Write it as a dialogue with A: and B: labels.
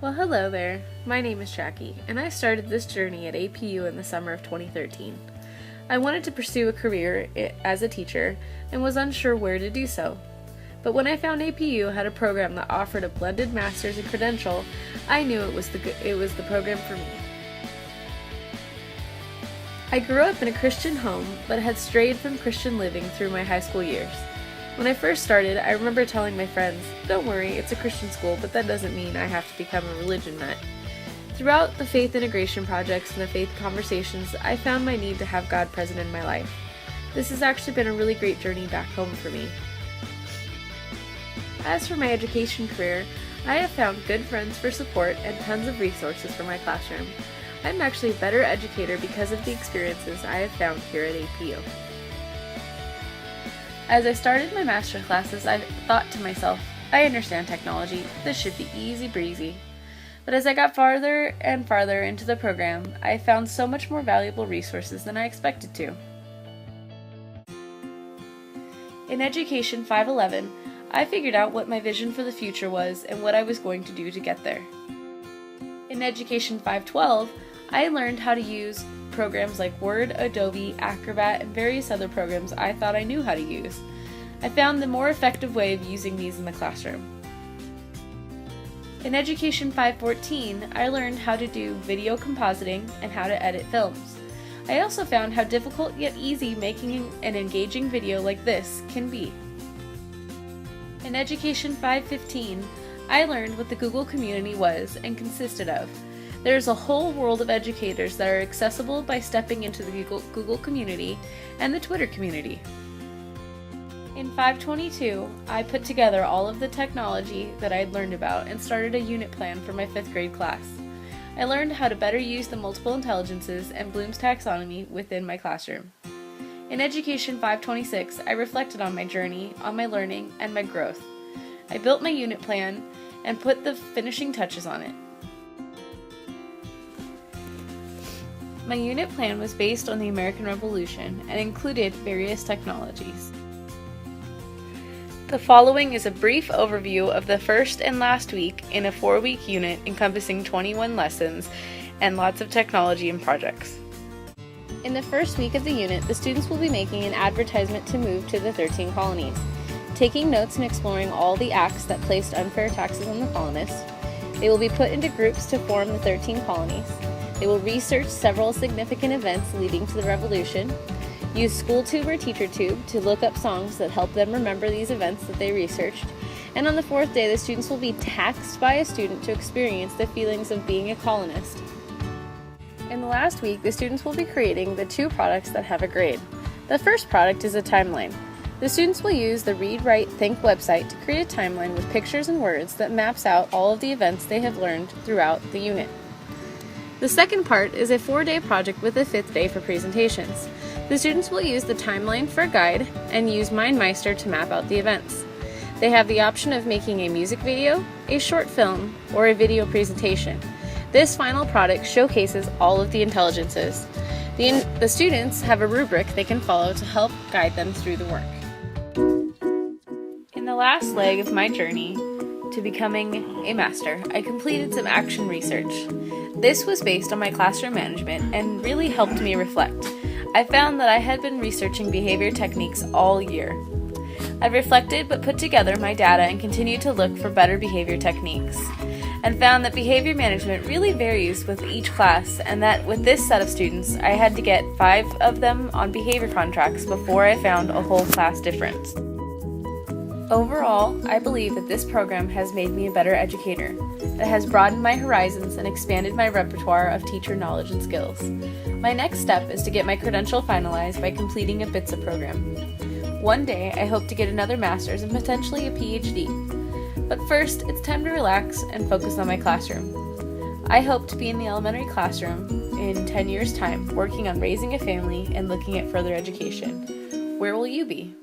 A: Well, hello there. My name is Jackie, and I started this journey at APU in the summer of 2013. I wanted to pursue a career as a teacher and was unsure where to do so. But when I found APU had a program that offered a blended master's and credential, I knew it was the program for me. I grew up in a Christian home, but had strayed from Christian living through my high school years. When I first started, I remember telling my friends, "Don't worry, it's a Christian school, but that doesn't mean I have to become a religion nut." Throughout the faith integration projects and the faith conversations, I found my need to have God present in my life. This has actually been a really great journey back home for me. As for my education career, I have found good friends for support and tons of resources for my classroom. I'm actually a better educator because of the experiences I have found here at APU. As I started my master classes, I thought to myself, I understand technology, this should be easy breezy. But as I got farther and farther into the program, I found so much more valuable resources than I expected to. In Education 511, I figured out what my vision for the future was and what I was going to do to get there. In Education 512, I learned how to use programs like Word, Adobe, Acrobat, and various other programs I thought I knew how to use. I found the more effective way of using these in the classroom. In Education 514, I learned how to do video compositing and how to edit films. I also found how difficult yet easy making an engaging video like this can be. In Education 515, I learned what the Google community was and consisted of. There is a whole world of educators that are accessible by stepping into the Google community and the Twitter community. In 522, I put together all of the technology that I had learned about and started a unit plan for my 5th grade class. I learned how to better use the multiple intelligences and Bloom's taxonomy within my classroom. In Education 526, I reflected on my journey, on my learning, and my growth. I built my unit plan and put the finishing touches on it. My unit plan was based on the American Revolution and included various technologies. The following is a brief overview of the first and last week in a 4-week unit encompassing 21 lessons and lots of technology and projects. In the first week of the unit, the students will be making an advertisement to move to the 13 colonies, taking notes and exploring all the acts that placed unfair taxes on the colonists. They will be put into groups to form the 13 colonies. They will research several significant events leading to the Revolution, use SchoolTube or TeacherTube to look up songs that help them remember these events that they researched, and on the 4th day the students will be taxed by a student to experience the feelings of being a colonist. In the last week, the students will be creating the 2 products that have a grade. The first product is a timeline. The students will use the Read, Write, Think website to create a timeline with pictures and words that maps out all of the events they have learned throughout the unit. The second part is a 4-day project with a 5th day for presentations. The students will use the timeline for a guide and use MindMeister to map out the events. They have the option of making a music video, a short film, or a video presentation. This final product showcases all of the intelligences. The students have a rubric they can follow to help guide them through the work. In the last leg of my journey to becoming a master, I completed some action research. This was based on my classroom management and really helped me reflect. I found that I had been researching behavior techniques all year. I reflected but put together my data and continued to look for better behavior techniques, and found that behavior management really varies with each class, and that with this set of students, I had to get 5 of them on behavior contracts before I found a whole class difference. Overall, I believe that this program has made me a better educator. It has broadened my horizons and expanded my repertoire of teacher knowledge and skills. My next step is to get my credential finalized by completing a BITSA program. One day, I hope to get another master's and potentially a PhD. But first, it's time to relax and focus on my classroom. I hope to be in the elementary classroom in 10 years' time, working on raising a family and looking at further education. Where will you be?